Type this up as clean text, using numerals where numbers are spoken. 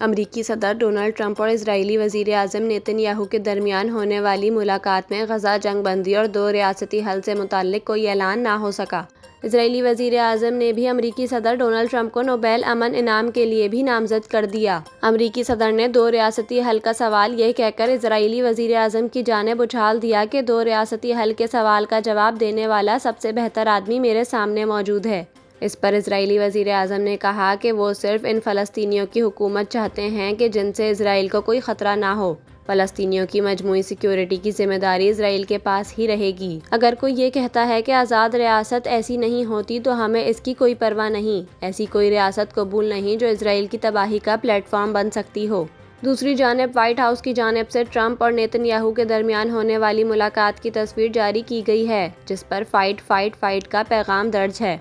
امریکی صدر Donald Trump اور اسرائیلی وزیر اعظم نیتن یاہو کے درمیان ہونے والی ملاقات میں غزہ جنگ بندی اور دو ریاستی حل سے متعلق کوئی اعلان نہ ہو سکا۔ اسرائیلی وزیر اعظم نے بھی امریکی صدر ڈونلڈ ٹرمپ کو نوبیل امن انعام کے لیے بھی نامزد کر دیا۔ امریکی صدر نے دو ریاستی حل کا سوال یہ کہہ کر اسرائیلی وزیر اعظم کی جانب اچھال دیا کہ دو ریاستی حل کے سوال کا جواب دینے والا سب سے بہتر آدمی میرے سامنے موجود ہے۔ اس پر اسرائیلی وزیر اعظم نے کہا کہ وہ صرف ان فلسطینیوں کی حکومت چاہتے ہیں کہ جن سے اسرائیل کو کوئی خطرہ نہ ہو۔ فلسطینیوں کی مجموعی سیکیورٹی کی ذمہ داری اسرائیل کے پاس ہی رہے گی۔ اگر کوئی یہ کہتا ہے کہ آزاد ریاست ایسی نہیں ہوتی تو ہمیں اس کی کوئی پرواہ نہیں۔ ایسی کوئی ریاست قبول نہیں جو اسرائیل کی تباہی کا پلیٹ فارم بن سکتی ہو۔ دوسری جانب وائٹ ہاؤس کی جانب سے ٹرمپ اور نیتن یاہو کے درمیان ہونے والی ملاقات کی تصویر جاری کی گئی ہے، جس پر فائٹ فائٹ فائٹ کا پیغام درج ہے۔